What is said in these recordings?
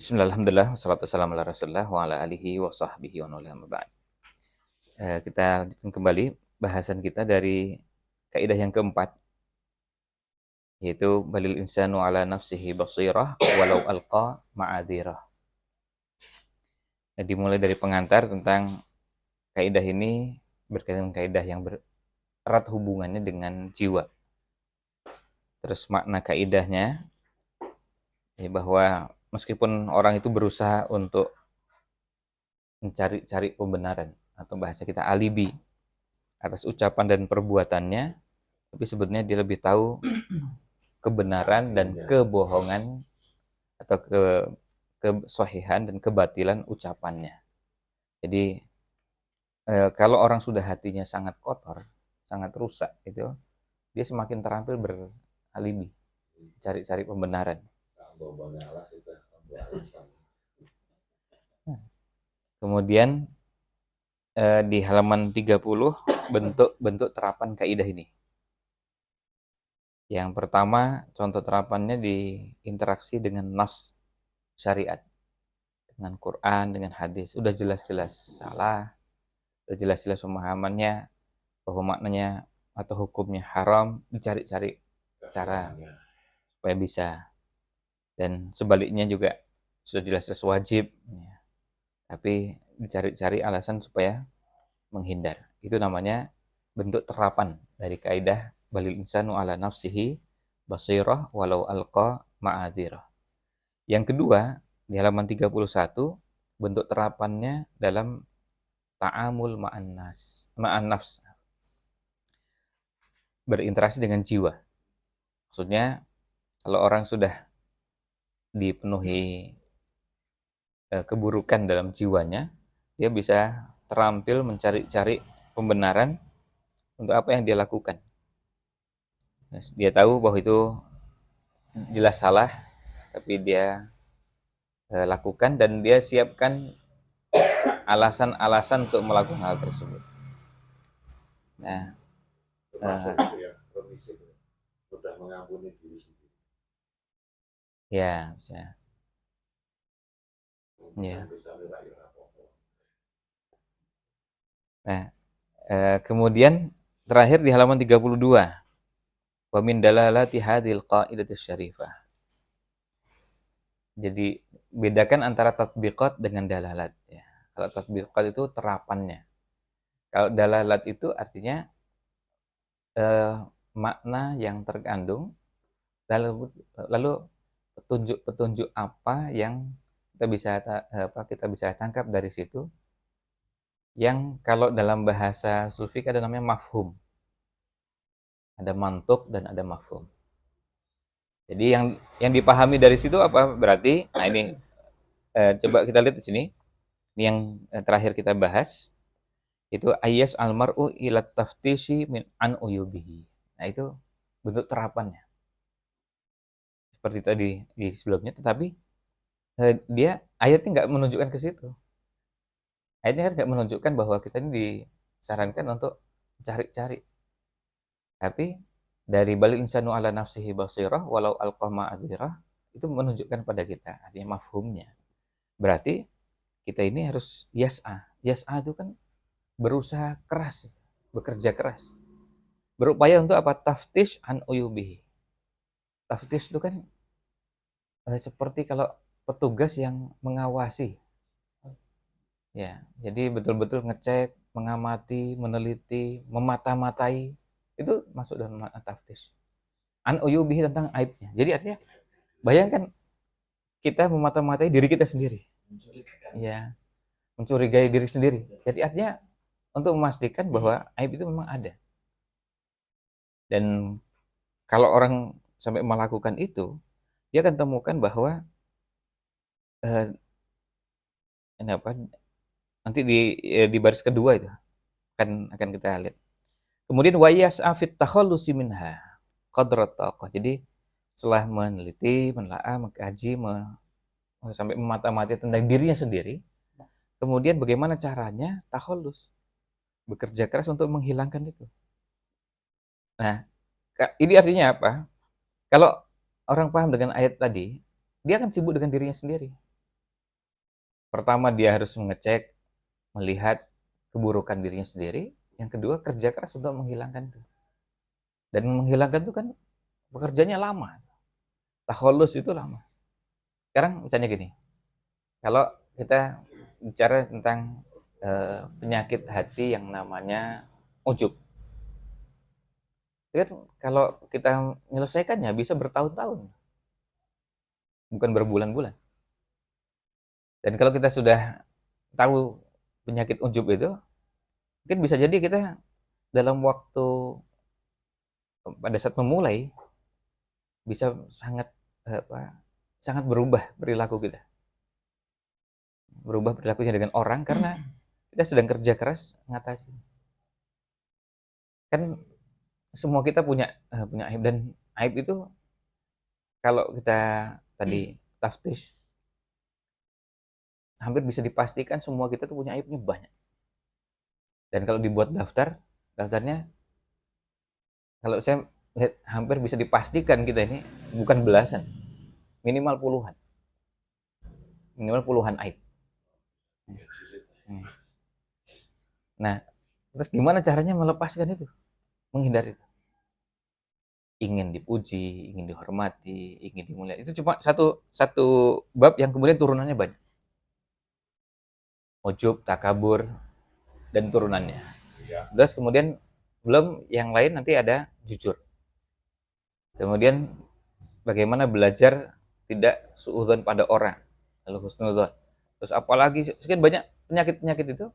Bismillah, alhamdulillah, wassalatu wassalamu ala rasulillah wa ala alihi wa sahbihi wa man amma ba'd. Kita lanjutkan kembali bahasan kita dari kaidah yang keempat, yaitu balil insanu ala nafsihi basirah walau alqa ma'adhirah. Dimulai dari pengantar tentang kaidah ini berkaitan dengan kaidah yang erat hubungannya dengan jiwa. Terus makna kaidahnya ya, bahwa meskipun orang itu berusaha untuk mencari-cari pembenaran atau bahasa kita alibi atas ucapan dan perbuatannya, tapi sebenarnya dia lebih tahu kebenaran dan kebohongan atau kesohihan dan kebatilan ucapannya. Jadi kalau orang sudah hatinya sangat kotor, sangat rusak itu, dia semakin terampil beralibi, cari-cari pembenaran. Kemudian di halaman 30 bentuk-bentuk terapan kaidah ini. Yang pertama, contoh terapannya di interaksi dengan nas syariat, dengan Quran, dengan hadis. Udah jelas-jelas salah, udah jelas-jelas pemahamannya, bahwa maknanya atau hukumnya haram, dicari-cari cara supaya bisa. Dan sebaliknya juga sudah jelas-jelas wajib, ya, tapi dicari-cari alasan supaya menghindar. Itu namanya bentuk terapan dari kaidah balil insanu ala nafsihi basirah walau alqa ma'adhirah. Yang kedua, di halaman 31, bentuk terapannya dalam ta'amul ma'an nafs, berinteraksi dengan jiwa. Maksudnya, kalau orang sudah dipenuhi keburukan dalam jiwanya, dia bisa terampil mencari-cari pembenaran untuk apa yang dia lakukan. Dia tahu bahwa itu jelas salah, tapi dia lakukan dan dia siapkan alasan-alasan untuk melakukan hal tersebut. Nah, termasuk ya permisif, sudah mengampuni diri sendiri. ya bisa. Ya. Nah, kemudian terakhir di halaman 32, wa min dalalati hadhil qaidatis syarifah. Jadi bedakan antara tatbiqat dengan dalalat ya. Kalau tatbiqat itu terapannya. Kalau dalalat itu artinya makna yang terkandung, lalu petunjuk-petunjuk apa yang kita bisa tangkap dari situ, yang kalau dalam bahasa sulfik ada namanya mafhum. Ada mantuk dan ada mafhum. Jadi yang dipahami dari situ apa? Berarti, nah ini coba kita lihat di sini. Ini yang terakhir kita bahas, itu ayas almar'u ila taftishi min an uyubihi. Nah itu bentuk terapannya. Seperti tadi di sebelumnya, tetapi dia ayatnya nggak menunjukkan ke situ. Ayatnya kan nggak menunjukkan bahwa kita ini disarankan untuk cari-cari. Tapi dari balil insanu ala nafsihi basirah walau alqama adhirah, itu menunjukkan pada kita, artinya mafhumnya. Berarti kita ini harus yas'a. Yas'a itu kan berusaha keras, bekerja keras. Berupaya untuk apa? Taftish an uyubihi. Taftish itu kan seperti kalau petugas yang mengawasi. Ya, jadi betul-betul ngecek, mengamati, meneliti, memata-matai. Itu masuk dalam makna taftish. An uyubihi tentang aibnya. Jadi artinya bayangkan kita memata-matai diri kita sendiri. Ya, mencurigai diri sendiri. Jadi artinya untuk memastikan bahwa aib itu memang ada. Dan kalau orang sampai melakukan itu, dia akan temukan bahwa eh, ini apa? Nanti di baris kedua itu akan kita lihat. Kemudian wayas afit takhallusi minha qadrat taqah. Jadi setelah meneliti, menelaah, mengkaji, sampai memata-mati tentang dirinya sendiri, kemudian bagaimana caranya takhallus, bekerja keras untuk menghilangkan itu. Nah, ini artinya apa? Kalau orang paham dengan ayat tadi, dia akan sibuk dengan dirinya sendiri. Pertama dia harus mengecek, melihat keburukan dirinya sendiri. Yang kedua kerja keras untuk menghilangkan itu. Dan menghilangkan itu kan pekerjaannya lama. Takholus itu lama. Sekarang misalnya gini, kalau kita bicara tentang penyakit hati yang namanya ujub. Itu kan kalau kita menyelesaikannya bisa bertahun-tahun, bukan berbulan-bulan. Dan kalau kita sudah tahu penyakit ujub itu, mungkin bisa jadi kita dalam waktu pada saat memulai bisa sangat sangat berubah perilaku kita. Berubah perilakunya dengan orang karena kita sedang kerja keras mengatasi. Kan semua kita punya aib, dan aib itu kalau kita tadi taftish hampir bisa dipastikan semua kita tuh punya aibnya banyak. Dan kalau dibuat daftarnya kalau saya lihat hampir bisa dipastikan kita ini bukan belasan, minimal puluhan. Minimal puluhan aib. Nah, terus gimana caranya melepaskan itu? Menghindari itu. Ingin dipuji, ingin dihormati, ingin dimuliakan. Itu cuma satu bab yang kemudian turunannya banyak. Ujub, takabur, dan turunannya. Terus kemudian belum yang lain nanti ada jujur. Kemudian bagaimana belajar tidak suudzon pada orang, lalu husnudzon. Terus apalagi sekian banyak penyakit-penyakit itu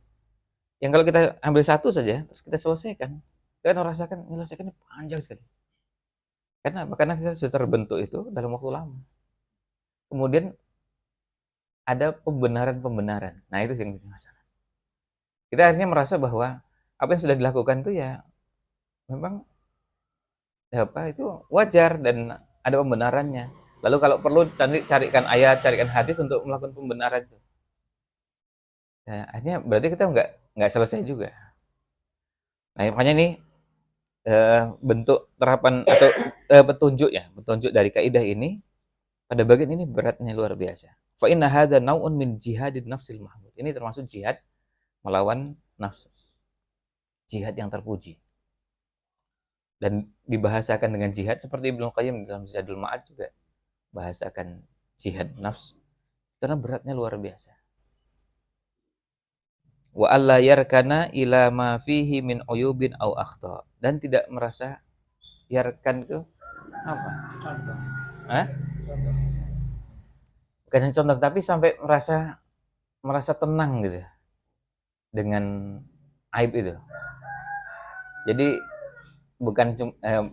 yang kalau kita ambil satu saja terus kita selesaikan, kita akan merasakan menyelesaikannya panjang sekali. Karena apa? Karena kita sudah terbentuk itu dalam waktu lama. Kemudian ada pembenaran-pembenaran. Nah, itu yang jadi masalah. Kita akhirnya merasa bahwa apa yang sudah dilakukan itu ya memang itu wajar dan ada pembenarannya. Lalu kalau perlu carikan ayat, carikan hadis untuk melakukan pembenaran itu. Nah, akhirnya berarti kita nggak selesai juga. Nah, makanya ini bentuk terapan atau petunjuk dari kaidah ini pada bagian ini beratnya luar biasa. Fa inna hadza nau'un min jihadin nafsil mahmud. Ini termasuk jihad melawan nafsu. Jihad yang terpuji. Dan dibahasakan dengan jihad seperti Ibnu Qayyim dalam Zadul Ma'ad juga bahasakan jihad nafs karena beratnya luar biasa. Wa alla yarkana ila ma fihi min uyubin au akhta, dan tidak merasa yarkan itu apa? Condong. Hah? Bukan hanya condong tapi sampai merasa tenang gitu dengan aib itu. Jadi bukan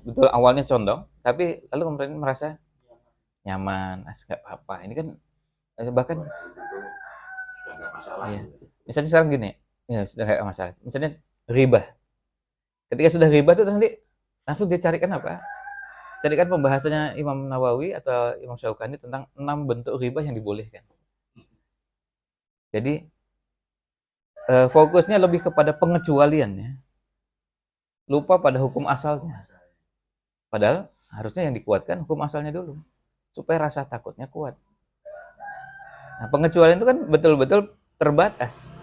betul awalnya condong, tapi lalu kemudian merasa nyaman, nggak apa-apa. Ini kan bahkan sudah nggak masalah. Ya. Misalnya sekarang gini, ya sudah nggak masalah. Misalnya ghibah. Ketika sudah ghibah itu nanti langsung dicarikan apa? Carikan pembahasannya Imam Nawawi atau Imam Syaukani tentang 6 bentuk ghibah yang dibolehkan. Jadi fokusnya lebih kepada pengecualian ya. Lupa pada hukum asalnya. Padahal harusnya yang dikuatkan hukum asalnya dulu supaya rasa takutnya kuat. Nah, pengecualian itu kan betul-betul terbatas.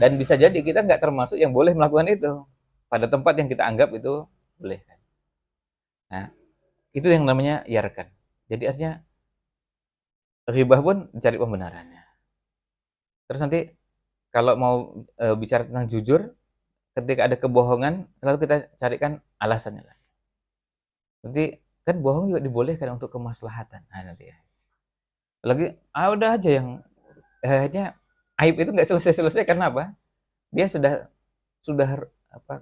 Dan bisa jadi kita nggak termasuk yang boleh melakukan itu pada tempat yang kita anggap itu boleh. Nah, itu yang namanya yarkan. Jadi artinya ghibah pun cari pembenarannya. Terus nanti kalau mau bicara tentang jujur, ketika ada kebohongan, lalu kita carikan alasannya lagi. Nanti kan bohong juga dibolehkan untuk kemaslahatan. Nah, nanti ya. Lagi udah aja yang akhirnya aib itu nggak selesai-selesai karena apa? Dia sudah apa?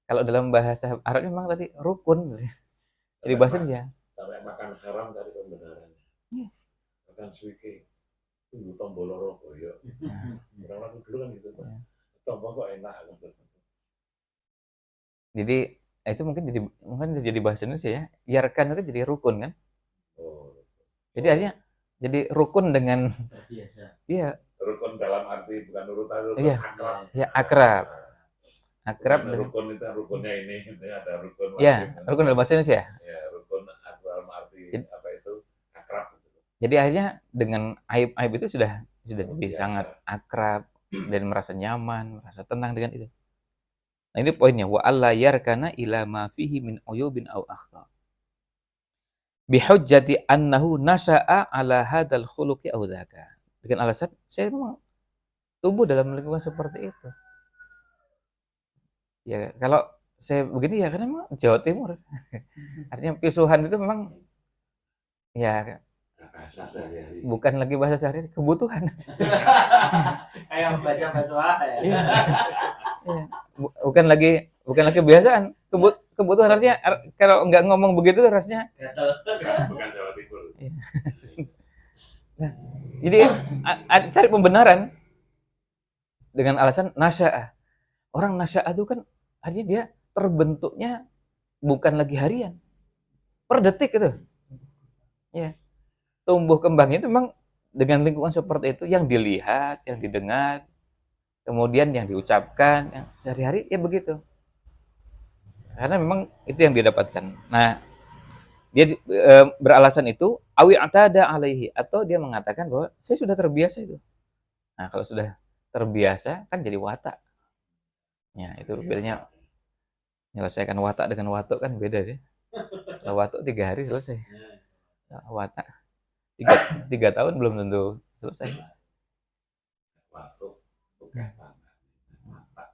Kalau dalam bahasa Arab memang tadi rukun. Jadi bahasa dia. Sampai makan haram dari pembenarannya. Iya. Makan suike. Tunggu tombol Roboyo. Orang-orang dulu kan gitu. Tombol kok enak. Jadi itu mungkin jadi bahasa Indonesia ya. Yarkan itu jadi rukun kan? Oh. Jadi akhirnya jadi rukun dengan biasa. Iya. Rukun dalam arti bukan urutan, Iya. akrab. Ya akrab. Akrab dengan rukun itu rukunnya ini ada rukun ya, rukun dalam bahasa Indonesia. Ya, rukun dalam arti apa itu akrab. Jadi akhirnya dengan aib-aib itu sudah sudah Luar jadi biasa. sangat akrab dan merasa nyaman, merasa tenang dengan itu. Nah, ini poinnya, wa alla yarkana ila ma fihi min uyubin aw akhta. Bihujjati annahu nasha'a ala hadzal khuluqi aw dzaka. Dengan alasan saya memang tumbuh dalam lingkungan seperti itu. Ya, kalau saya begini ya karena memang Jawa Timur. Artinya pisuhan itu memang ya Bahasa sehari-hari. bukan lagi bahasa sehari, kebutuhan. Kayak membaca basmalah ya. Iya. Iya. Bukan lagi kebiasaan, kebutuhan artinya kalau nggak ngomong begitu rasanya. Gatel. Bukan Jawa Timur. Iya. Nah, jadi cari pembenaran dengan alasan nasya'ah. Orang nasya'ah itu kan artinya dia terbentuknya bukan lagi harian, per detik itu. Ya. Tumbuh kembangnya itu memang dengan lingkungan seperti itu yang dilihat, yang didengar, kemudian yang diucapkan, yang sehari-hari ya begitu. Karena memang itu yang didapatkan. Nah, dia beralasan itu awi atada alaihi, atau dia mengatakan bahwa saya sudah terbiasa itu. Nah, kalau sudah terbiasa kan jadi watak. Ya, itu bedanya menyelesaikan watak dengan watuk kan beda ya. Kalau watuk 3 hari selesai. Nah, watak 3 tahun belum tentu selesai. Waktu bukan mata.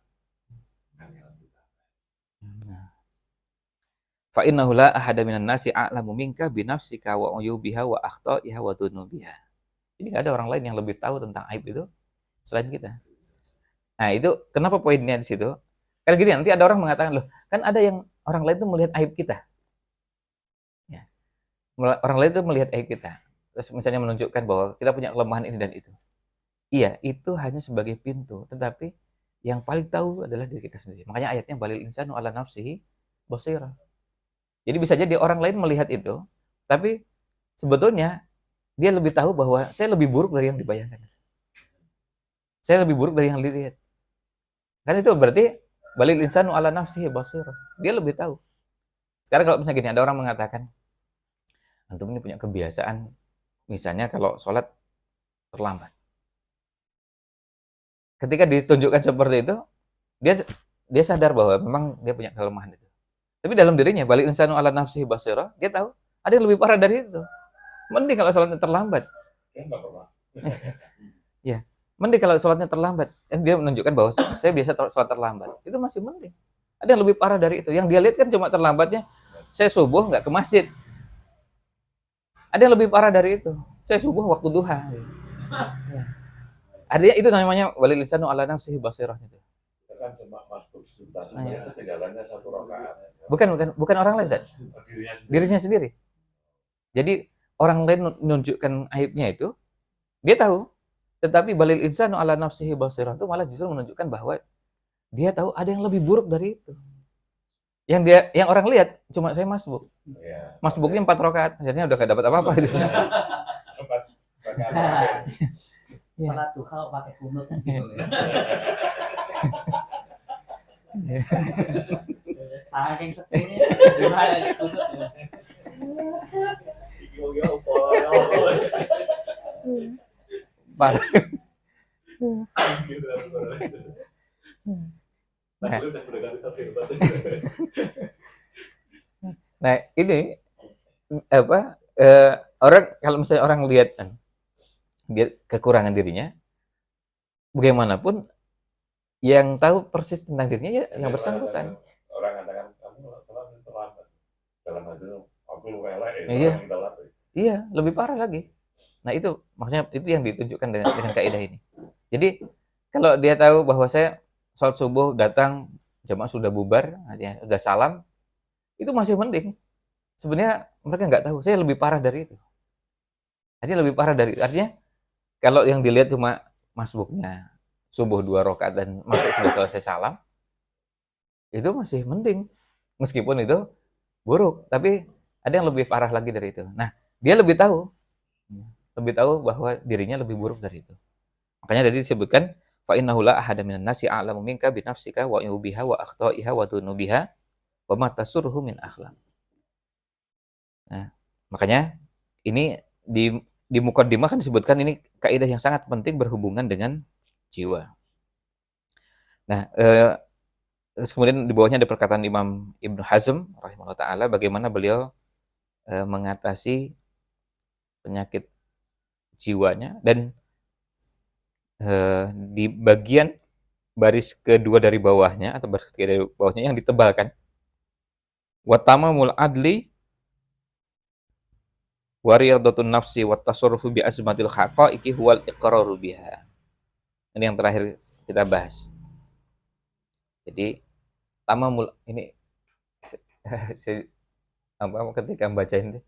Fa innahu la ahada minan nasi a'lamu minka bi nafsika wa uyubiha wa akhta'iha wa dunubiha. Jadi nggak ada orang lain yang lebih tahu tentang aib itu selain kita. Nah, itu kenapa poinnya di situ? Karena gini, nanti ada orang mengatakan, loh, kan ada yang orang lain itu melihat aib kita. Ya. Orang lain itu melihat aib kita. Terus misalnya menunjukkan bahwa kita punya kelemahan ini dan itu. Iya, itu hanya sebagai pintu. Tetapi yang paling tahu adalah diri kita sendiri. Makanya ayatnya balil insanu ala nafsihi basira. Jadi bisa jadi orang lain melihat itu, tapi sebetulnya dia lebih tahu bahwa saya lebih buruk dari yang dibayangkan. Saya lebih buruk dari yang dilihat. Kan itu berarti balil insanu ala nafsihi basira. Dia lebih tahu. Sekarang kalau misalnya gini, ada orang mengatakan, antum ini punya kebiasaan, misalnya kalau sholat terlambat. Ketika ditunjukkan seperti itu, dia sadar bahwa memang dia punya kelemahan itu. Tapi dalam dirinya, balik insanu ala nafsihi basira, dia tahu ada yang lebih parah dari itu. Mending kalau sholatnya terlambat. Ya nggak pernah. Ya, mending kalau sholatnya terlambat. Dia menunjukkan bahwa saya biasa sholat terlambat. Itu masih mending. Ada yang lebih parah dari itu. Yang dia lihat kan cuma terlambatnya, saya subuh nggak ke masjid. Ada yang lebih parah dari itu. Saya subuh waktu duha. Ya. Artinya itu namanya walil lisanu ala nafsihi basirah itu. Kita kan cuma masuk sebentar saja, ketinggalannya 1 rakaat. Bukan orang lain, Zat. Dirinya sendiri. Jadi orang lain menunjukkan aibnya itu, dia tahu. Tetapi balil insanu ala nafsihi basirah itu malah justru menunjukkan bahwa dia tahu ada yang lebih buruk dari itu. Yang orang lihat cuma saya masbuk. Ya. Masbuknya 4 rakaat, akhirnya udah gak dapat apa-apa itu. 4 rakaat. Ya. Salat duha pakai kunut kan gitu. Saking sepinya duha ya kunut. Parah. Nah, ini apa? Orang kalau misalnya orang lihat dia kekurangan dirinya, bagaimanapun yang tahu persis tentang dirinya ya yang bersangkutan. Orang katakan kamu sholat terlambat. Dalam hati aku welek. Iya. Iya, lebih parah lagi. Nah, itu maksudnya itu yang ditunjukkan dengan kaidah ini. Jadi kalau dia tahu bahwa saya sholat subuh datang jamaah sudah bubar, artinya sudah salam, itu masih mending. Sebenarnya mereka nggak tahu, saya lebih parah dari itu. Artinya lebih parah dari artinya kalau yang dilihat cuma masbuknya subuh 2 rakaat dan masuk sudah selesai salam, itu masih mending. Meskipun itu buruk, tapi ada yang lebih parah lagi dari itu. Nah, dia lebih tahu bahwa dirinya lebih buruk dari itu. Makanya tadi disebutkan fa innahu la ahada minan nasi a'lamu minka bi nafsika wa yubiha wa akhta'iha wa dunubiha wa ma tasurruhu min akhlaq. Nah, makanya ini di mukaddimah kan disebutkan ini kaidah yang sangat penting berhubungan dengan jiwa. Nah, kemudian di bawahnya ada perkataan Imam Ibnu Hazm rahimahullah taala bagaimana beliau mengatasi penyakit jiwanya, dan di bagian baris kedua dari bawahnya atau baris ketiga dari bawahnya yang ditebalkan, wa tamamul adli wa riyadatun nafsi wa tasarrufu bi azmatil haqaiqi huwal iqraru biha. Ini yang terakhir kita bahas. Jadi tamamul ini saya, ketika membaca ini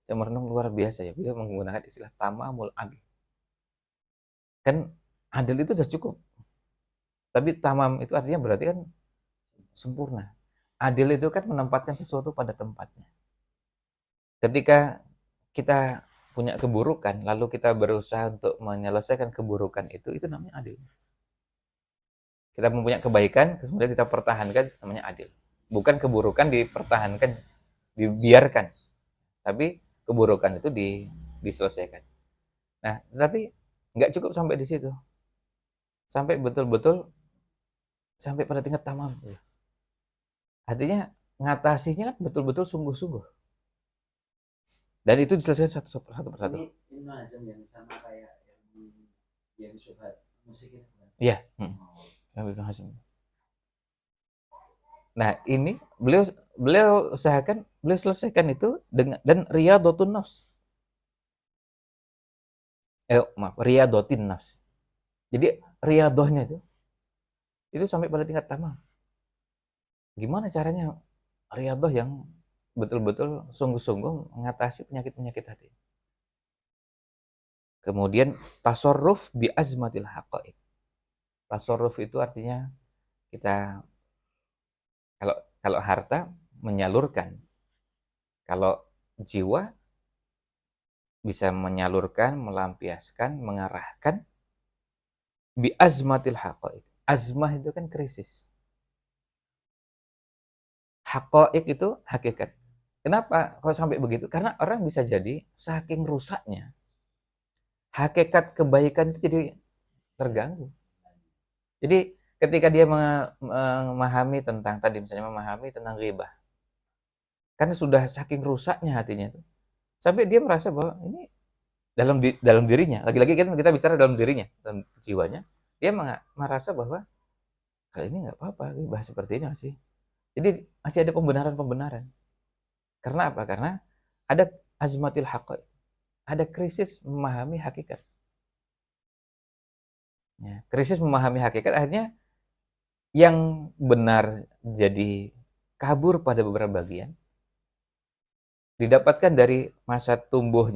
saya merenung luar biasa ya, beliau menggunakan istilah tamamul adl. Kan adil itu sudah cukup, tapi tamam itu artinya berarti kan sempurna. Adil itu kan menempatkan sesuatu pada tempatnya. Ketika kita punya keburukan lalu kita berusaha untuk menyelesaikan keburukan itu namanya adil. Kita mempunyai kebaikan kemudian kita pertahankan, namanya adil. Bukan keburukan dipertahankan, dibiarkan, tapi keburukan itu diselesaikan. Nah, tapi nggak cukup sampai di situ. Sampai betul-betul sampai pada tingkat tamam. Artinya ngatasinya kan betul-betul sungguh-sungguh. Dan itu diselesaikan satu persatu. Ini Ibnu Hazm yang sama kayak yang syubhat musik itu kan? Iya. Ibnu Hazm. Nah, ini beliau usahakan, beliau selesaikan itu dengan, dan riyadhatun nafs. Riyadhatin nafs. Jadi riyadhahnya itu sampai pada tingkat tamam. Gimana caranya riyadhah yang betul-betul sungguh-sungguh mengatasi penyakit-penyakit hati. Kemudian tasarruf bi azmatil haqaiq. Tasarruf itu artinya kita kalau harta menyalurkan. Kalau jiwa bisa menyalurkan, melampiaskan, mengarahkan bi azmatil haqaiq. Azmah itu kan krisis. Haqaiq itu hakikat. Kenapa kalau sampai begitu? Karena orang bisa jadi saking rusaknya hakikat kebaikan itu jadi terganggu. Jadi ketika dia memahami tentang tadi misalnya memahami tentang ghibah, karena sudah saking rusaknya hatinya itu, sampai dia merasa bahwa ini dalam dirinya, lagi-lagi kan kita bicara dalam dirinya, dalam jiwanya, dia merasa bahwa kali ini nggak apa-apa ghibah seperti ini masih. Jadi masih ada pembenaran-pembenaran. Karena apa? Karena ada azmatil haqaiq, ada krisis memahami hakikat. Ya, krisis memahami hakikat akhirnya yang benar jadi kabur pada beberapa bagian, didapatkan dari masa tumbuh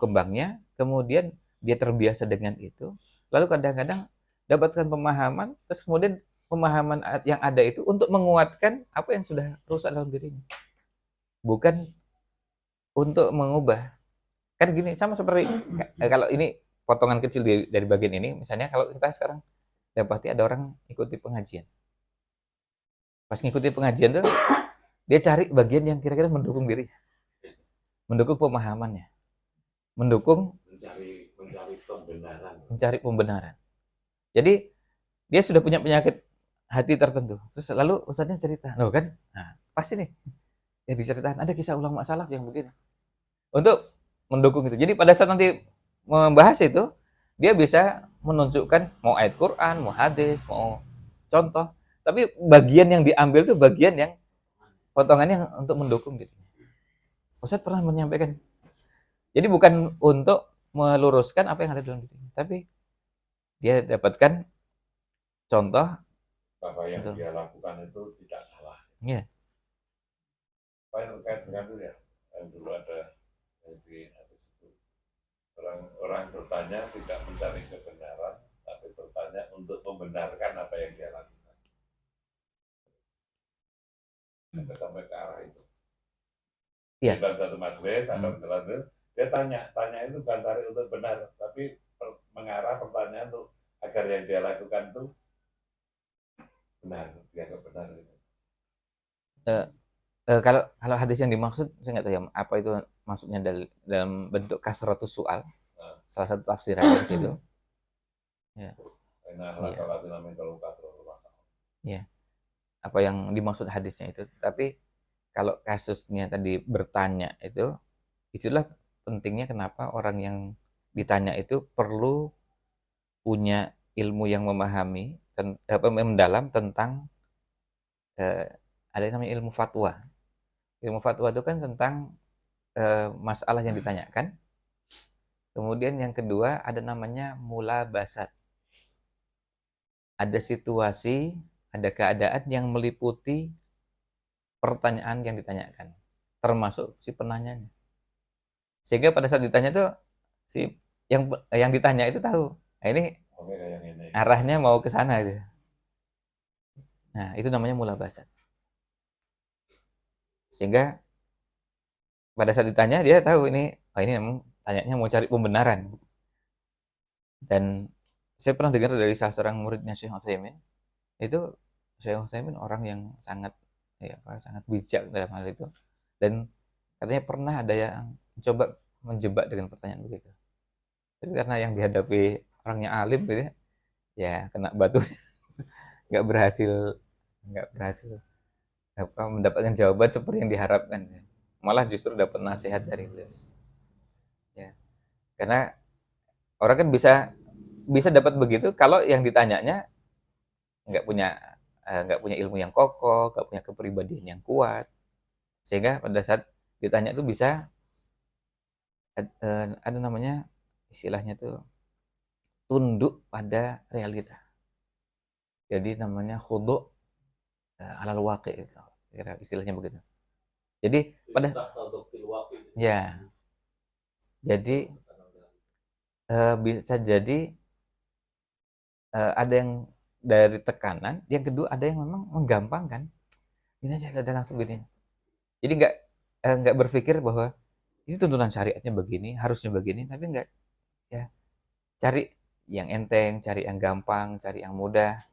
kembangnya, kemudian dia terbiasa dengan itu, lalu kadang-kadang dapatkan pemahaman, terus kemudian pemahaman yang ada itu untuk menguatkan apa yang sudah rusak dalam dirinya, bukan untuk mengubah. Kan gini, sama seperti kalau ini potongan kecil dari bagian ini, misalnya kalau kita sekarang dapati ada orang ikuti pengajian, pas ngikuti pengajian tuh dia cari bagian yang kira-kira mendukung diri, mendukung pemahamannya, mencari pembenaran. Jadi dia sudah punya penyakit hati tertentu, terus lalu ustadznya cerita, loh kan, nah, pasti nih ya diceritakan ada kisah ulama salaf yang begini untuk mendukung itu. Jadi pada saat nanti membahas itu, dia bisa menunjukkan mau ayat Quran, mau hadis, mau contoh, tapi bagian yang diambil itu bagian yang potongannya untuk mendukung gitu. Ustadz pernah menyampaikan, jadi bukan untuk meluruskan apa yang ada dalam diri, tapi dia dapatkan contoh bahwa yang dia lakukan itu tidak salah. Iya. Apa yang terkait dengan itu ya, yang dulu ada di hadis itu, orang bertanya tidak mencari kebenaran, tapi bertanya untuk membenarkan apa yang dia lakukan. Sampai sampai ke arah itu. Iya. Di dalam satu majelis ada penjelasan, dia tanya itu bukan cari untuk benar, tapi mengarah pertanyaan tuh agar yang dia lakukan tuh benar, dianggap benar. Kalau hadis yang dimaksud saya nggak tahu ya apa itu maksudnya dalam bentuk kasratus soal. salah satu tafsirannya di situ. Ya, Karena iya, halakalatina min kalau kasrotul masalah. iya. Apa yang dimaksud hadisnya itu. Tapi kalau kasusnya tadi bertanya itu, itulah pentingnya kenapa orang yang ditanya itu perlu punya ilmu yang memahami mendalam tentang ada yang namanya ilmu fatwa. Ilmu fatwa itu kan tentang masalah yang ditanyakan. Kemudian yang kedua ada namanya mulabasat. Ada situasi, ada keadaan yang meliputi pertanyaan yang ditanyakan, termasuk si penanyanya. Sehingga pada saat ditanya tuh si yang ditanya itu tahu, nah, ini Oke, kayak ini. arahnya mau ke sana gitu. Nah, itu namanya mulabasat. Sehingga pada saat ditanya dia tahu ini, oh ini memang tanyanya mau cari pembenaran. Dan saya pernah dengar dari salah seorang muridnya Syekh Utsaimin, itu Syekh Utsaimin orang yang sangat sangat bijak dalam hal itu. Dan katanya pernah ada yang coba menjebak dengan pertanyaan begitu. Tapi karena yang dihadapi orangnya alim gitu ya kena batu, nggak berhasil nggak berhasil mendapatkan jawaban seperti yang diharapkan. Malah justru dapat nasihat dari beliau. Ya, karena orang kan bisa bisa dapat begitu kalau yang ditanyanya nggak punya nggak punya ilmu yang kokoh, nggak punya kepribadian yang kuat, sehingga pada saat ditanya itu bisa ada namanya istilahnya tuh tunduk pada realita. Jadi namanya khudu alal waqi itu. Kira istilahnya begitu. Jadi pada ya, jadi bisa jadi ada yang dari tekanan, yang kedua ada yang memang menggampangkan. Ini aja ada langsung gini. Jadi nggak berpikir bahwa ini tuntunan syariatnya begini, harusnya begini, tapi nggak ya cari yang enteng, cari yang gampang, cari yang mudah.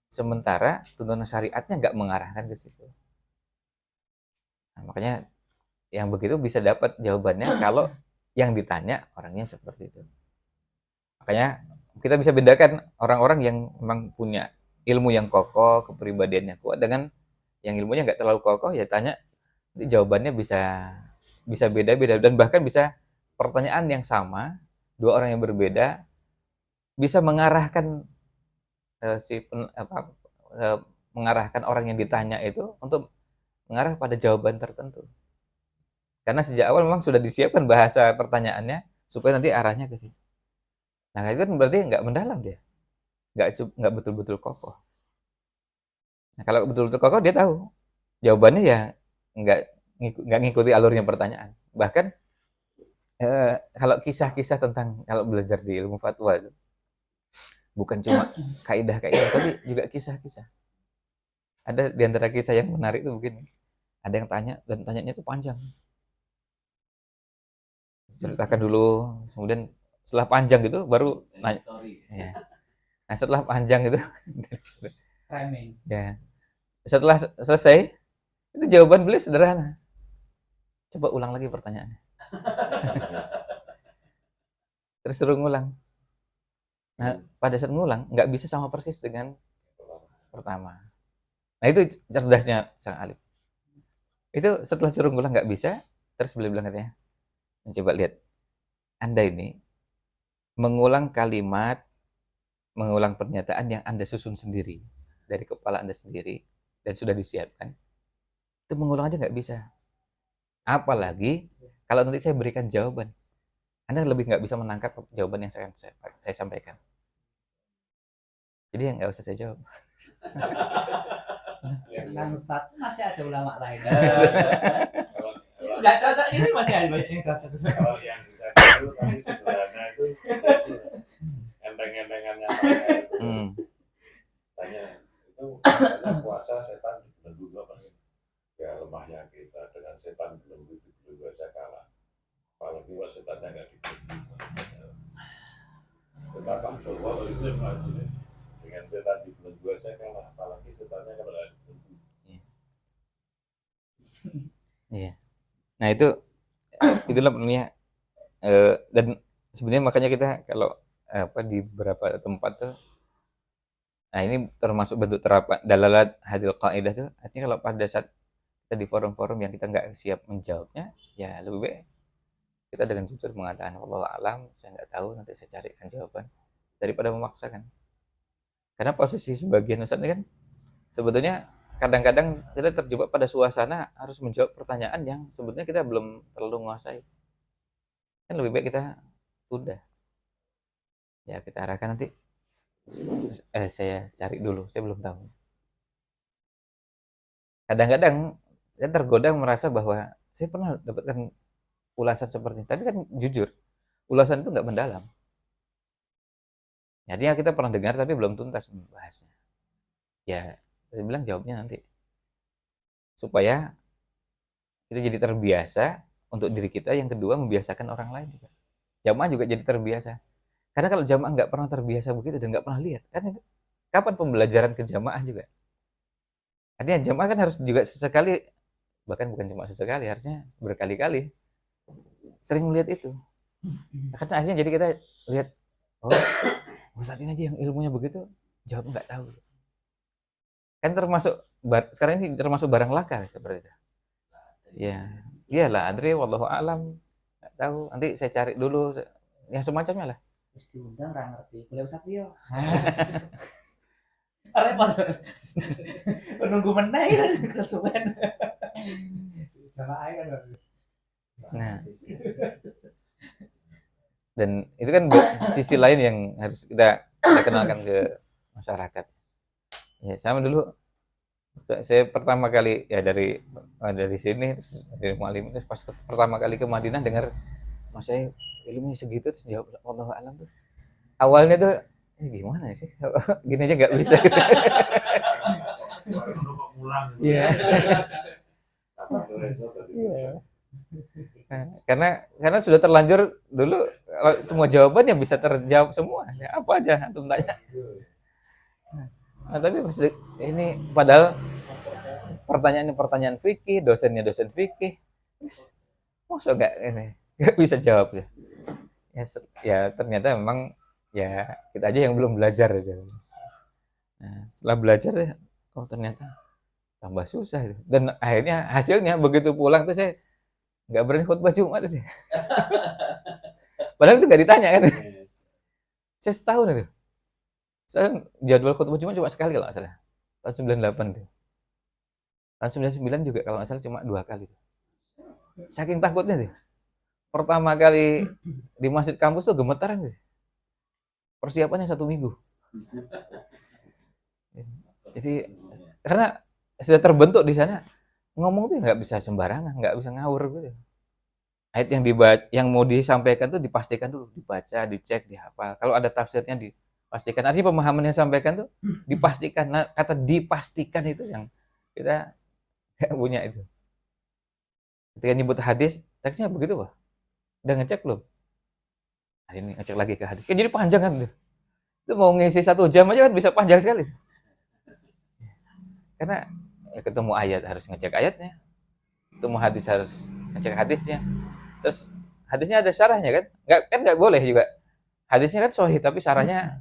Sementara tuntunan syariatnya nggak mengarahkan ke situ. Nah, makanya yang begitu bisa dapat jawabannya kalau yang ditanya orangnya seperti itu. Makanya kita bisa bedakan orang-orang yang memang punya ilmu yang kokoh, kepribadiannya kuat dengan yang ilmunya nggak terlalu kokoh, ya tanya, jawabannya bisa bisa beda-beda dan bahkan bisa pertanyaan yang sama, dua orang yang berbeda bisa mengarahkan si mengarahkan orang yang ditanya itu untuk mengarah pada jawaban tertentu. Karena sejak awal memang sudah disiapkan bahasa pertanyaannya supaya nanti arahnya ke situ. Nah, itu kan berarti nggak mendalam dia, nggak betul-betul kokoh. Nah, kalau betul-betul kokoh dia tahu jawabannya ya nggak nggak ngikuti alurnya pertanyaan. Bahkan kalau kisah-kisah tentang kalau belajar di ilmu fatwa itu bukan cuma kaidah-kaidah tapi juga kisah-kisah. Ada di antara kisah yang menarik itu begini. Ada yang tanya dan tanyanya itu panjang. Ceritakan dulu, kemudian setelah panjang gitu baru nanya. Ya. Nah, setelah panjang itu ya. Setelah selesai itu jawaban beliau sederhana. Coba ulang lagi pertanyaannya. Terus suruh ngulang. Nah, pada saat ngulang nggak bisa sama persis dengan pertama. Nah, itu cerdasnya sang alim. Itu setelah suruh ngulang nggak bisa, terus beliau bilang katanya, coba lihat, Anda ini mengulang kalimat, mengulang pernyataan yang Anda susun sendiri dari kepala Anda sendiri dan sudah disiapkan, itu mengulang aja nggak bisa. Apalagi kalau nanti saya berikan jawaban, Anda lebih nggak bisa menangkap jawaban yang saya sampaikan. Jadi yang nggak usah saya jawab. Kan Ustaz masih ada ulama lain. Kalau Nggak cocok ini masih ada banyak yang cocok. kalau yang bisa itu tapi sederhana itu enteng-entengannya tanya itu puasa setan belum dulu apa ya lemahnya kita dengan setan belum bisa kalah. Apalagi kalau setannya nggak dibelenggu. Betapa bahwa itu yang ngaji dengan setan dibelenggu aja kalah. Apalagi setannya kalau nggak dibelenggu. Iya. Nah, itulah namanya dan sebenarnya makanya kita kalau di beberapa tempat tuh, nah ini termasuk bentuk terapan dalalat hadil qaidah tuh, artinya kalau pada saat kita di forum-forum yang kita nggak siap menjawabnya, ya lebih baik kita dengan jujur mengatakan wallahu alam, saya nggak tahu, nanti saya carikan jawaban, daripada memaksakan. Karena posisi sebagian ustadz ini kan sebetulnya kadang-kadang kita terjebak pada suasana harus menjawab pertanyaan yang sebetulnya kita belum terlalu menguasai. Kan lebih baik kita tunda. Ya kita arahkan nanti saya cari dulu, saya belum tahu. Kadang-kadang saya tergoda merasa bahwa saya pernah dapatkan ulasan seperti ini, tapi kan jujur, ulasan itu nggak mendalam. Jadi kita pernah dengar tapi belum tuntas membahasnya. Ya, saya bilang jawabnya nanti. Supaya kita jadi terbiasa untuk diri kita, yang kedua membiasakan orang lain juga. Jamaah juga jadi terbiasa. Karena kalau jamaah nggak pernah terbiasa begitu dan nggak pernah lihat, kan kapan pembelajaran ke jamaah juga? Artinya jamaah kan harus juga sesekali, bahkan bukan cuma sesekali, harusnya berkali-kali sering melihat itu. Karena akhirnya jadi kita lihat, oh saat ini aja yang ilmunya begitu, jawab nggak tahu. Kan termasuk sekarang ini termasuk barang langka seperti itu. Ya, iyalah Andre wallahu alam, nggak tahu. Nanti saya cari dulu, yang semacamnya lah. Terus diundang ra ngerti. Boleh usah yo. Repot. Menunggu meneh kesuwen. Sama aja kan. Nah, dan itu kan sisi lain yang harus kita kenalkan ke masyarakat. Ya, sama dulu saya pertama kali ya dari sini terus dari Mualim, terus pas pertama kali ke Madinah dengar mas saya ilmunya segitu, terus jawab wallahu alam tuh. Awalnya tuh gimana sih? Gini aja nggak bisa. Iya. Iya. Karena sudah terlanjur dulu semua jawaban yang bisa terjawab semua. Ya, apa aja antum tanya. Nah, tapi pas ini padahal pertanyaan fikih, dosennya dosen fikih. Masa nggak bisa jawab ya. Ya ternyata memang ya kita aja yang belum belajar gitu. Nah, setelah belajar ya, oh ternyata tambah susah itu. Dan akhirnya hasilnya begitu pulang tuh saya nggak berani khutbah Jumat itu. Padahal itu nggak ditanya kan. Saya setahun itu. Saya jadwal khutbah Jumat cuma sekali kalau nggak salah. Tahun 98 tuh. Tahun 99 juga kalau nggak salah cuma 2 kali. Saking takutnya tuh. Pertama kali di masjid kampus tuh gemetaran tuh. Persiapannya 1 minggu. Jadi karena sudah terbentuk di sana, ngomong tuh nggak bisa sembarangan, nggak bisa ngawur gitu. Ayat yang mau disampaikan tuh dipastikan dulu, dibaca, dicek, dihafal. Kalau ada tafsirnya dipastikan. Artinya pemahaman yang disampaikan tuh dipastikan. Nah, kata dipastikan itu yang kita nggak punya itu. Ketika nyebut hadis, teksnya begitu Pak. Udah ngecek belum? Nah, ini ngecek lagi ke hadis. Kan jadi panjang kan tuh. Itu mau ngisi 1 jam aja kan bisa panjang sekali. Karena ketemu ayat harus ngecek ayatnya, ketemu hadis harus ngecek hadisnya, terus hadisnya ada syarahnya kan, nggak boleh juga hadisnya kan sahih tapi syarahnya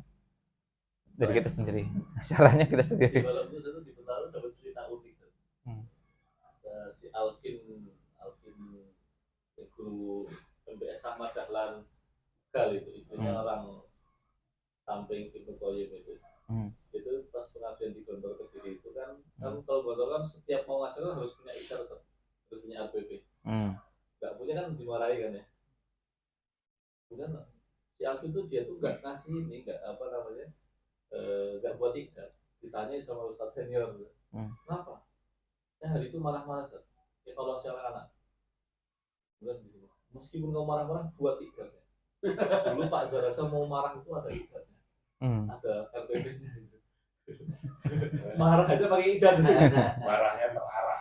dari kita sendiri, syarahnya kita sendiri. Malam itu di Bentaru dapat cerita unik. Si Alvin guru MBS Ahmad Dahlan Gal itu istrinya orang samping Ibnu Qayyim itu. Itu pas pengajian di Gontor Kediri itu kan kalau Gontor kan setiap mau ngajar kan harus punya IKAR, harus punya RPP. Nggak punya kan dimarahi kan ya. Kemudian si Alvin tuh dia tuh nggak ngasih ini, nggak apa namanya, nggak buat IKAR. Ditanya sama Ustadz senior, kenapa? Saya hari itu marah-marah, evaluasi anak-anak. Kemudian meskipun kamu marah-marah buat IKAR. Dulu Pak Zarasa mau marah itu ada IKAR. Ada RPP-nya. Marah aja pakai idan. Marahnya terarah.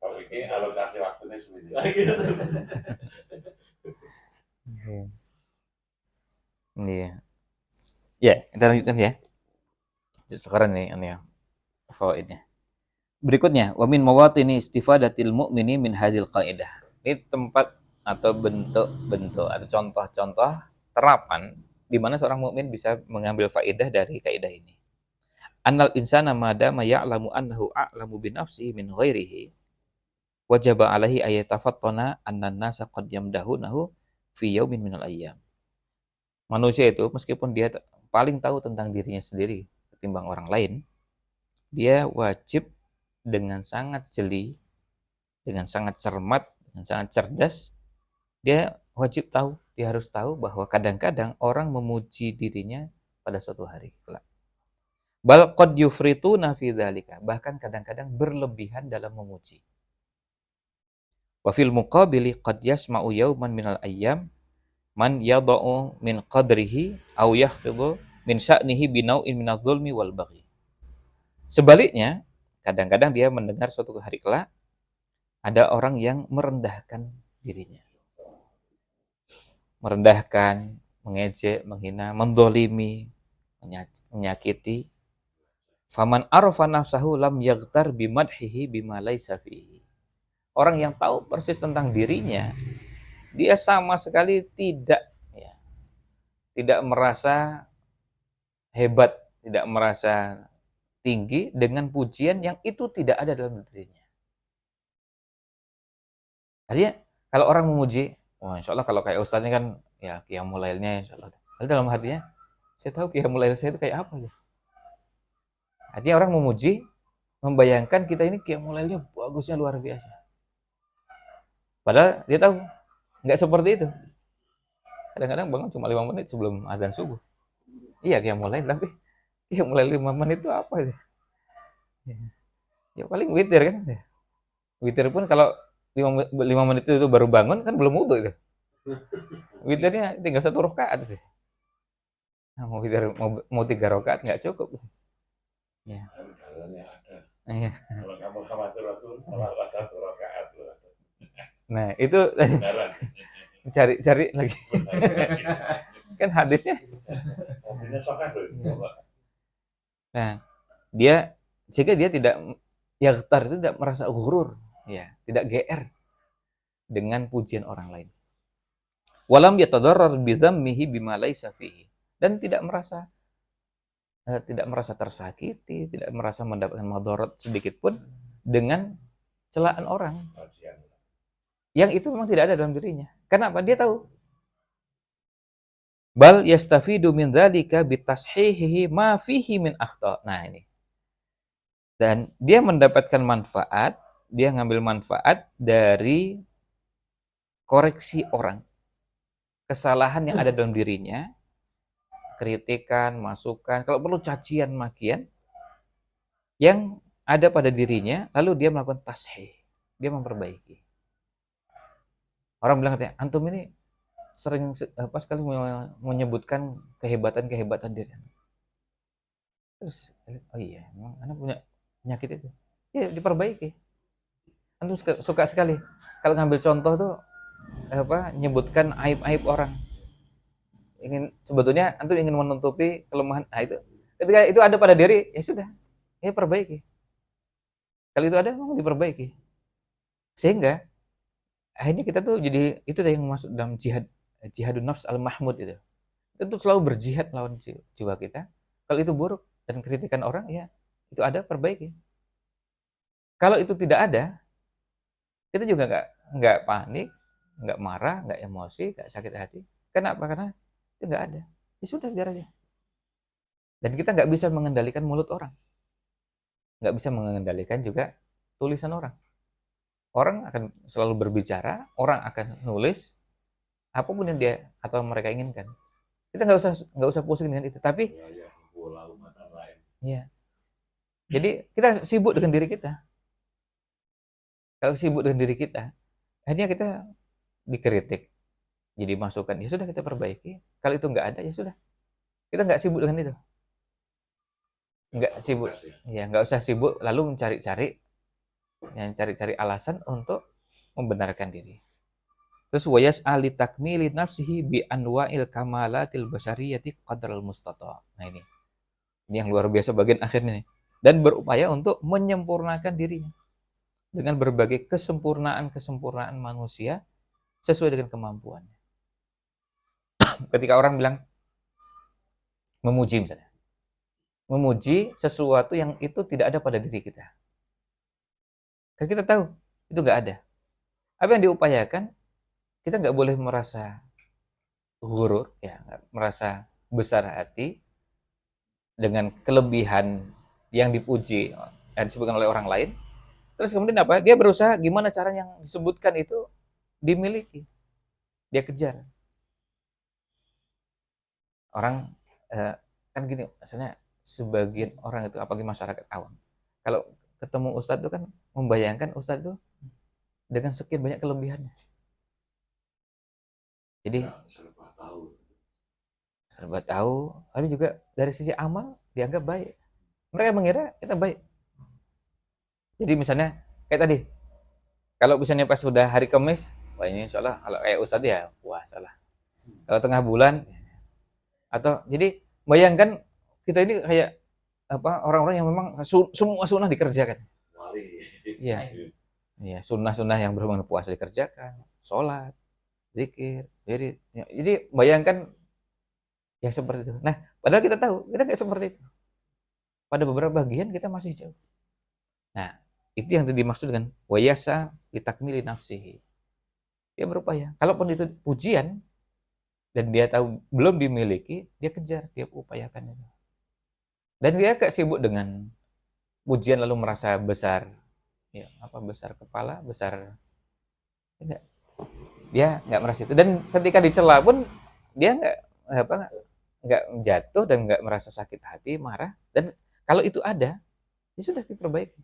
Kalau ini alokasi waktunya sebenarnya. Iya. Ya, kita lanjutkan ya. Sekarang nih ini ya. Fawaidnya. Berikutnya, wa min mawatini istifadatil mu'mini min hadhil qaidah. Ini tempat atau bentuk-bentuk atau contoh-contoh terapan di mana seorang mukmin bisa mengambil faedah dari kaidah ini. Annal insana madama ya'lamu annahu a'lamu bi nafsihi min ghairihi wajaba alaihi ayatafattana annan nasa qad yamdahunahu fi yaumin minal ayyam. Manusia itu meskipun dia paling tahu tentang dirinya sendiri ketimbang orang lain, dia wajib dengan sangat jeli, dengan sangat cermat, dengan sangat cerdas, dia wajib tahu, dia harus tahu bahwa kadang-kadang orang memuji dirinya pada suatu hari kelak. Bal qad yufrituna fi dzalika, bahkan kadang-kadang berlebihan dalam memuji. Wa fil muqabili qad yasma'u yawman minal ayyam man yada'u min qadrihi aw yahfidhu min sya'nihi binau'in minadh-dhulmi wal baghi. Sebaliknya, kadang-kadang dia mendengar suatu hari kelak ada orang yang merendahkan dirinya. Merendahkan, mengejek, menghina, mendolimi, menyakiti. Faman arafa nafsahu lam yaghtar bimadhihi bima laisa fihi. Orang yang tahu persis tentang dirinya, dia sama sekali tidak merasa hebat, tidak merasa tinggi dengan pujian yang itu tidak ada dalam dirinya. Artinya kalau orang memuji, wah insya Allah kalau kayak ustadznya kan ya qiyamul lailnya insya Allah. Lalu dalam hatinya, saya tahu qiyamul lail saya itu kayak apa ya. Artinya orang memuji, membayangkan kita ini qiyamul lailnya bagusnya luar biasa. Padahal dia tahu nggak seperti itu. Kadang-kadang bangun cuma 5 menit sebelum azan subuh. Iya qiyamul lail, tapi qiyamul lail 5 menit itu apa ya? Ya paling witir kan. Witir pun kalau 5 menit itu baru bangun kan belum wudu itu. Witirnya tinggal 1 rakaat itu. Nah, mau 3 rakaat nggak cukup. Ya. Dalilnya ada. Iya. Kalau kamu khawatir malah 1 rakaat. Nah, itu cari lagi. Kan hadisnya. Mobilnya sokah loh. Nah, sehingga dia tidak yaghtar, itu tidak merasa ghurur, ya, tidak GR dengan pujian orang lain. Walam yatadarrar bi dzammihi bima laisa fihi, dan tidak merasa tersakiti, tidak merasa mendapatkan madarat sedikit pun dengan celaan orang yang itu memang tidak ada dalam dirinya. Kenapa? Dia tahu. Bal yastafidu min dzalika bitashihihi ma fihi min akhta. Nah, ini. Dan dia mendapatkan manfaat, dia ngambil manfaat dari koreksi orang. Kesalahan yang ada dalam dirinya, kritikan, masukan, kalau perlu cacian, makian yang ada pada dirinya, lalu dia melakukan tashih, dia memperbaiki. Orang bilang katanya, antum ini sering sekali menyebutkan kehebatan diri. Terus, oh iya, memang anak punya penyakit itu. Ya, diperbaiki. Antum suka sekali kalau ngambil contoh tuh nyebutkan aib-aib orang. Sebetulnya antum ingin menutupi kelemahan. Nah, itu. Ketika itu ada pada diri, ya sudah, ya perbaiki. Kalau itu ada, memang diperbaiki. Sehingga akhirnya kita tuh jadi itu yang masuk dalam jihadun nafs al-mahmud itu. Kita tuh selalu berjihad melawan jiwa kita. Kalau itu buruk dan kritikan orang, ya itu ada, perbaiki. Kalau itu tidak ada, kita juga nggak panik, nggak marah, nggak emosi, nggak sakit hati. Kenapa? Karena itu nggak ada. Ya sudah, biar aja. Dan kita nggak bisa mengendalikan mulut orang, nggak bisa mengendalikan juga tulisan orang. Orang akan selalu berbicara, orang akan nulis apapun yang dia atau mereka inginkan. Kita nggak usah pusing dengan itu. Tapi ya, jadi kita sibuk dengan diri kita. Kalau sibuk dengan diri kita, akhirnya kita dikritik, jadi masukan. Ya sudah, kita perbaiki. Kalau itu nggak ada, ya sudah. Kita nggak sibuk dengan itu. Nggak sibuk. Ya, nggak usah sibuk lalu mencari-cari alasan untuk membenarkan diri. Terus wayas ali takmili nafsihi bi anwa'il kamalatil basyariyati qadral mustata'. Nah, ini yang luar biasa bagian akhirnya nih. Dan berupaya untuk menyempurnakan dirinya dengan berbagai kesempurnaan manusia sesuai dengan kemampuannya. Ketika orang bilang memuji misalnya, memuji sesuatu yang itu tidak ada pada diri kita. Kan kita tahu itu nggak ada. Apa yang diupayakan, kita nggak boleh merasa ghurur, ya, merasa besar hati dengan kelebihan yang dipuji dan disebutkan oleh orang lain. Terus kemudian apa? Dia berusaha gimana cara yang disebutkan itu dimiliki, dia kejar. Orang kan gini, misalnya sebagian orang itu, apalagi masyarakat awam, kalau ketemu ustadz itu kan membayangkan ustadz itu dengan sekian banyak kelebihannya. Jadi Ya, serba tahu, tapi juga dari sisi amal dianggap baik. Mereka mengira kita baik. Jadi misalnya kayak tadi, kalau misalnya pas sudah hari Kamis, wah ini insya Allah kalau kayak ustadz ya puasa lah. Kalau tengah bulan, atau jadi bayangkan kita ini kayak apa, orang-orang yang memang semua sunnah dikerjakan. wali. Iya, iya, sunnah-sunnah yang berhubungan puasa dikerjakan, sholat, zikir, wirid. Ya, jadi bayangkan yang seperti itu. Nah, padahal kita tahu kita nggak seperti itu. Pada beberapa bagian kita masih jauh. Nah, itu yang dimaksud dengan wayasa litakmili nafsihi. Dia berupaya. Kalaupun itu pujian dan dia tahu belum dimiliki, dia kejar, dia upayakan itu. Dan dia gak sibuk dengan pujian lalu merasa besar, ya apa, besar kepala, besar, enggak. Dia nggak merasa itu. Dan ketika dicela pun dia nggak jatuh dan nggak merasa sakit hati, marah. Dan kalau itu ada, ya sudah diperbaiki.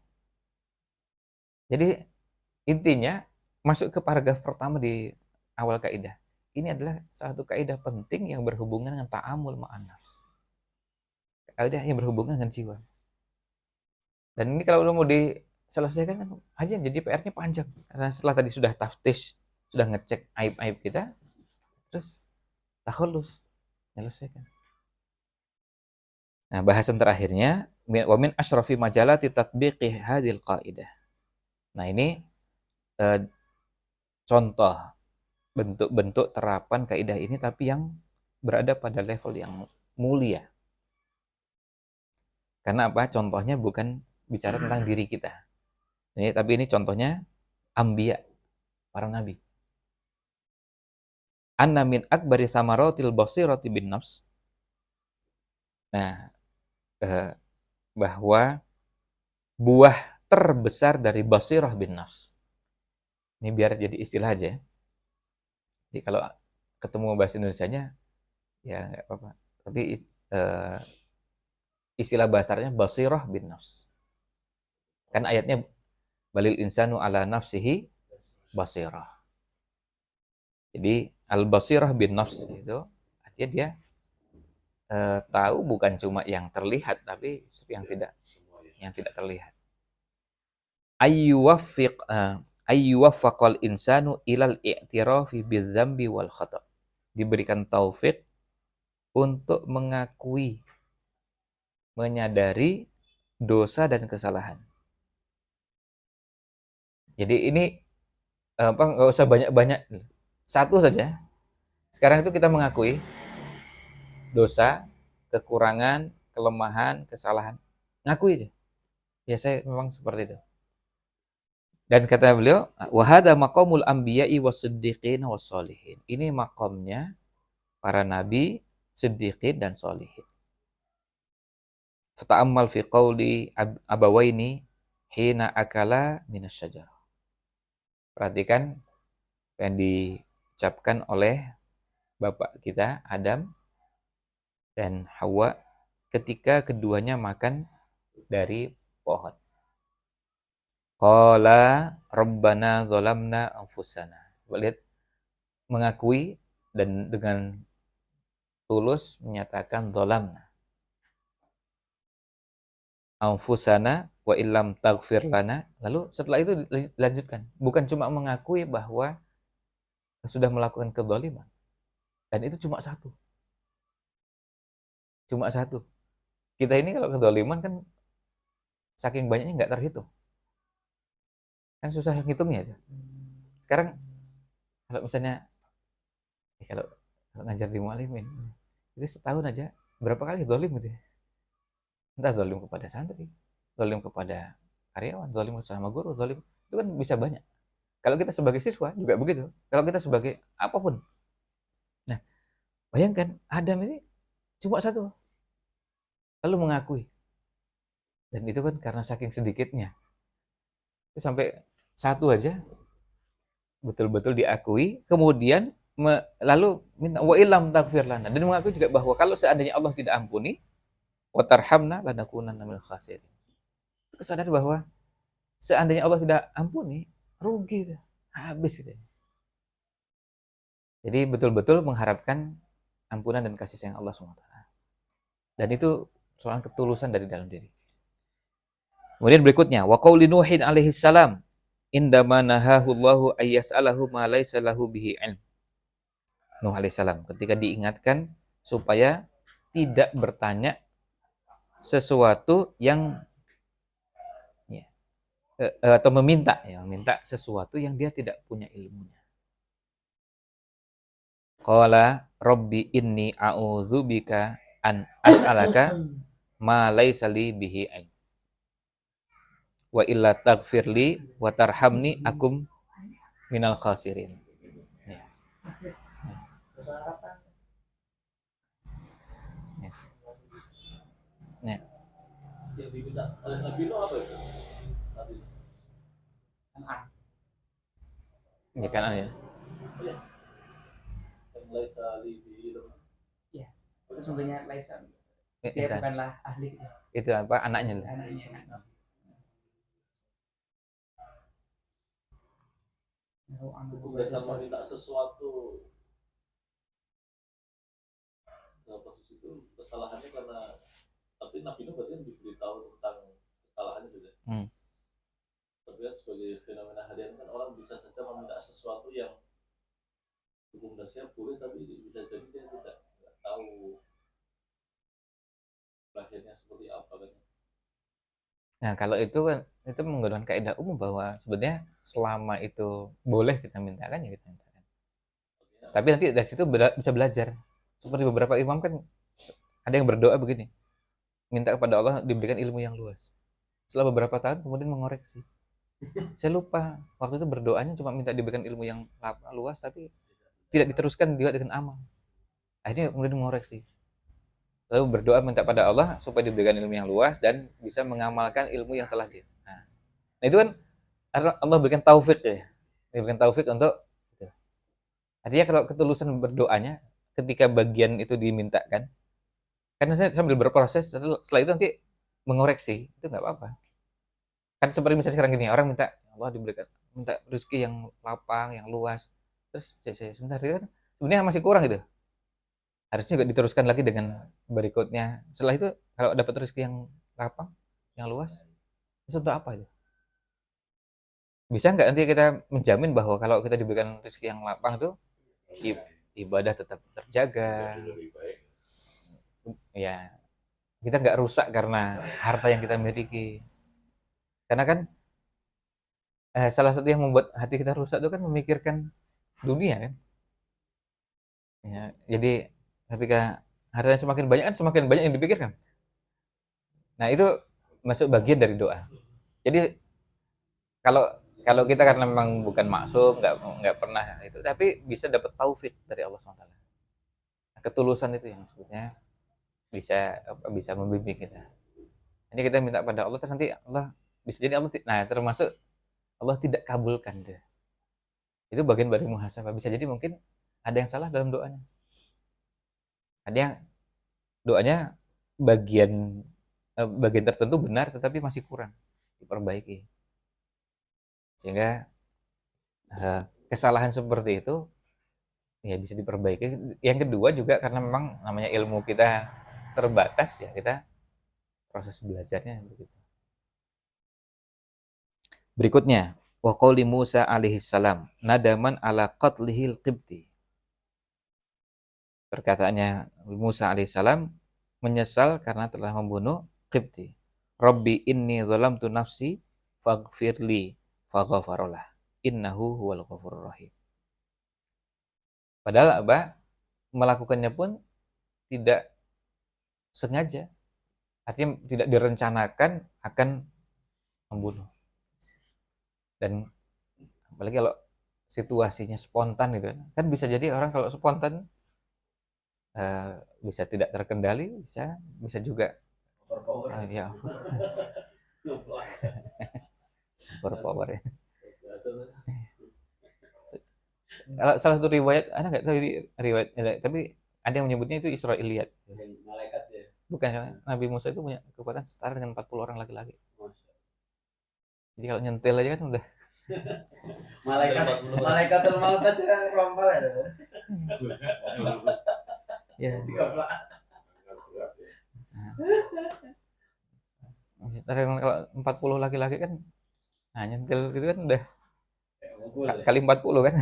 Jadi intinya masuk ke paragraf pertama di awal kaidah. Ini adalah satu kaidah penting yang berhubungan dengan ta'amul ma'an nafs. Kaidah yang berhubungan dengan jiwa. Dan ini kalau udah mau diselesaikan kan aja jadi PR-nya panjang. Karena setelah tadi sudah taftish, sudah ngecek aib-aib kita, terus takhallus, menyelesaikan. Nah, bahasan terakhirnya wa min asyrafi majalati tatbiqi hadhil qaidah. Nah, ini contoh bentuk-bentuk terapan kaidah ini tapi yang berada pada level yang mulia. Karena apa? Contohnya bukan bicara tentang diri kita. Tapi ini contohnya anbiya, para nabi. Anna min akbari samaratil basirati bin nafs. Nah, bahwa buah terbesar dari basirah bin nafs. Ini biar jadi istilah aja. Jadi kalau ketemu bahasa Indonesianya ya nggak apa-apa. Tapi istilah bahasanya basirah bin nafs. Kan ayatnya balil insanu ala nafsihi basirah. Jadi al-basirah bin nafs itu artinya dia tahu bukan cuma yang terlihat tapi yang tidak terlihat. Ayyuwaffaqal insanu ilal i'tirafi bidzambi wal khata'. Diberikan taufik untuk mengakui, menyadari dosa dan kesalahan. Jadi ini nggak usah banyak-banyak, satu saja. Sekarang itu kita mengakui dosa, kekurangan, kelemahan, kesalahan. Ngakui aja. Ya saya memang seperti itu. Dan kata beliau, wa hadza maqamul anbiya'i was-siddiqin was-sholihin. Ini makamnya para nabi, siddiqin dan sholihin. Fata'ammal fi qawli abawaini hina akala minasyajarah. Perhatikan yang diucapkan oleh bapak kita Adam dan Hawa ketika keduanya makan dari pohon. Qala rabbana zalamna anfusana. Lihat, mengakui dan dengan tulus menyatakan zalamna anfusana wa illam taghfir lana. Lalu setelah itu dilanjutkan, bukan cuma mengakui bahwa sudah melakukan kezaliman, dan itu cuma satu. Kita ini kalau kezaliman kan saking banyaknya nggak terhitung, kan susah ngitungnya. Sekarang Kalau misalnya kalau ngajar di mualimin itu setahun aja berapa kali zalim gitu ya. Entah zalim kepada santri, zalim kepada karyawan, zalim sama guru, zalim itu kan bisa banyak. Kalau kita sebagai siswa juga begitu. Kalau kita sebagai apapun. Nah, bayangkan Adam ini cuma satu, lalu mengakui. Dan itu kan karena saking sedikitnya. Itu sampai satu aja betul-betul diakui, kemudian lalu minta wa illam taghfir lana, dan mengakui juga bahwa kalau seandainya Allah tidak ampuni, wa tarhamna lanakunanna minal khasirin. Kesadaran bahwa seandainya Allah tidak ampuni, rugi, habis gitu. Jadi betul-betul mengharapkan ampunan dan kasih sayang Allah SWT. Dan itu soal ketulusan dari dalam diri. Kemudian berikutnya, wa qauli Nuhin alaihi salam, indama nahahu Allahu ayyas'alahu ma laysa lahu bihi ilm. Nuh alaihi salam ketika diingatkan supaya tidak bertanya sesuatu yang ya, atau meminta sesuatu yang dia tidak punya ilmunya. Qala rabbi inni a'udzubika an as'alaka ma laysa li bihi ilm. Wa illa taghfirli wa tarhamni akum minal khasirin. Ya. Ya. Yang diminta oleh Nabi Nuh apa itu? Saat itu. Ini kan ya. Oh ya. Yang laisa li bi ilm. Iya. Sesungguhnya Laisa Itu, dia bukanlah ahli itu apa anaknya? anaknya. Itu biasa meminta sesuatu dalam posisi itu kesalahannya karena tapi Nabi Nuh berarti diberitahu tentang kesalahannya juga. Tapi kan sebagai fenomena harian kan orang bisa saja meminta sesuatu yang hukum dan syariat boleh, tapi bisa jadi dia tidak tahu lahirnya seperti apa kan. Nah, kalau itu kan itu menggunakan kaidah umum bahwa sebenarnya selama itu boleh kita mintakan ya kita mintakan. Tapi nanti dari situ bisa belajar. Seperti beberapa imam kan ada yang berdoa begini, minta kepada Allah diberikan ilmu yang luas. Setelah beberapa tahun kemudian mengoreksi. Saya lupa waktu itu berdoanya cuma minta diberikan ilmu yang luas, tapi tidak diteruskan juga dengan amal. Akhirnya kemudian mengoreksi. Lalu berdoa minta pada Allah supaya diberikan ilmu yang luas dan bisa mengamalkan ilmu yang telah dia. Nah itu kan Allah berikan taufik ya, diberikan taufik untuk itu. Artinya kalau ketulusan berdoanya ketika bagian itu dimintakan, karena saya sambil berproses setelah itu nanti mengoreksi itu nggak apa-apa. Kan seperti misalnya sekarang gini, orang minta Allah diberikan minta rezeki yang lapang, yang luas, terus saya sebentar itu kan sebenarnya masih kurang gitu. Harusnya juga diteruskan lagi dengan berikutnya. Setelah itu kalau dapat rezeki yang lapang, yang luas, itu untuk apa itu? Bisa nggak nanti kita menjamin bahwa kalau kita diberikan rezeki yang lapang itu ibadah tetap terjaga? Ya, kita nggak rusak karena harta yang kita miliki. Karena kan salah satu yang membuat hati kita rusak itu kan memikirkan dunia kan. Ya, jadi ketika hartanya semakin banyak kan semakin banyak yang dipikirkan. Nah itu masuk bagian dari doa. Jadi kalau kita karena memang bukan maksum, nggak pernah itu, tapi bisa dapat taufik dari Allah SWT. Nah, ketulusan itu yang sebetulnya bisa membimbing kita. Ini kita minta pada Allah, terus nanti Allah bisa jadi Allah, nah termasuk Allah tidak kabulkan dia. Itu bagian dari muhasabah. Bisa jadi mungkin ada yang salah dalam doanya. Ada yang doanya bagian tertentu benar tetapi masih kurang diperbaiki. Sehingga kesalahan seperti itu ya bisa diperbaiki. Yang kedua juga karena memang namanya ilmu kita terbatas ya, kita proses belajarnya begitu. Berikutnya, wa qauli Musa alaihi salam nadaman ala qatlihil qibti. Perkataannya Musa alaihi salam menyesal karena telah membunuh Qibti. Rabbi inni zalamtu nafsi faghfirli faghfaralah innahu huwal ghafurur rahim. Padahal melakukannya pun tidak sengaja, artinya tidak direncanakan akan membunuh. Dan apalagi kalau situasinya spontan gitu kan bisa jadi orang kalau spontan bisa tidak terkendali, bisa juga Overpower. ya berpower ya. Kalau salah satu riwayat, ada nggak tahu ini riwayat, tapi ada yang menyebutnya itu Israiliyat. Malaikat ya. Bukan, karena Nabi Musa itu punya kekuatan setara dengan 40 orang laki-laki. Jadi kalau nyentil aja kan udah. Malaikatul maut aja rompal ya. Ya. Setara kalau 40 laki-laki kan, nah nyentil gitu kan udah kali 40 kan.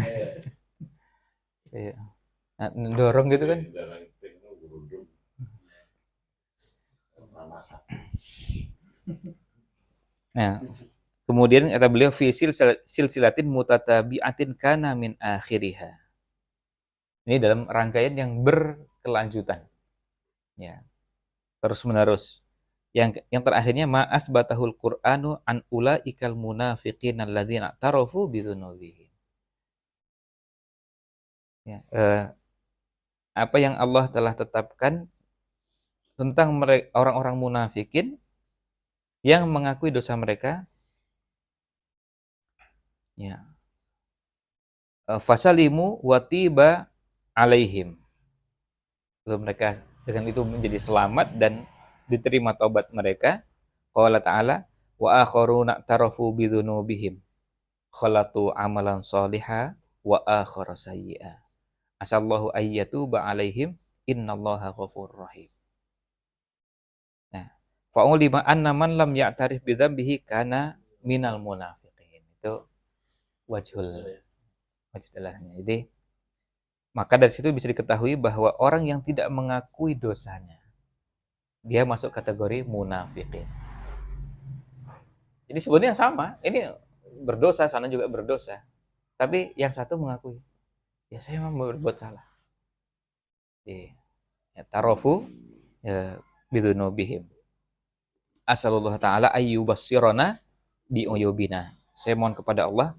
Iya. Nah, dorong gitu kan. Nah, kemudian kata beliau fi silsilatin mutatabi'atin kana min akhiriha. Ini dalam rangkaian yang berkelanjutan. Ya. Terus menerus. Yang terakhirnya ma'as batahul Qur'anu an ulaikal munafiqin alladzina tarafu bidzunubihim. Ya, apa yang Allah telah tetapkan tentang orang-orang munafikin yang mengakui dosa mereka, ya, fasalimu watiba alaihim. Lalu mereka dengan itu menjadi selamat dan diterima taubat mereka. Qala ta'ala wa akharuna tarafu bidzunubihim khalatu amalan shaliha wa akhara sayyi'a. Asallahu ayyatuba alaihim innallaha ghafurur rahim. Nah, fa'ulima anna man lam ya'tarif bidzambihi kana minal munafiqin. Itu wajhul dalahnya. Jadi maka dari situ bisa diketahui bahwa orang yang tidak mengakui dosanya, dia masuk kategori munafiqin. Jadi sebenarnya sama, ini berdosa, sana juga berdosa. Tapi yang satu mengakui, ya saya memang berbuat salah. Ya, tarofu ya, bidzunubihim. Asallallahu ta'ala ayyubassirona bi'uyubina. Saya mohon kepada Allah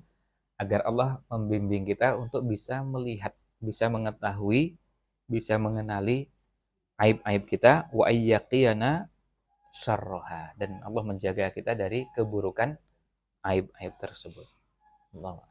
agar Allah membimbing kita untuk bisa melihat, bisa mengetahui, bisa mengenali aib-aib kita, wa ayyaqiyana syarroha, dan Allah menjaga kita dari keburukan aib-aib tersebut. Allah.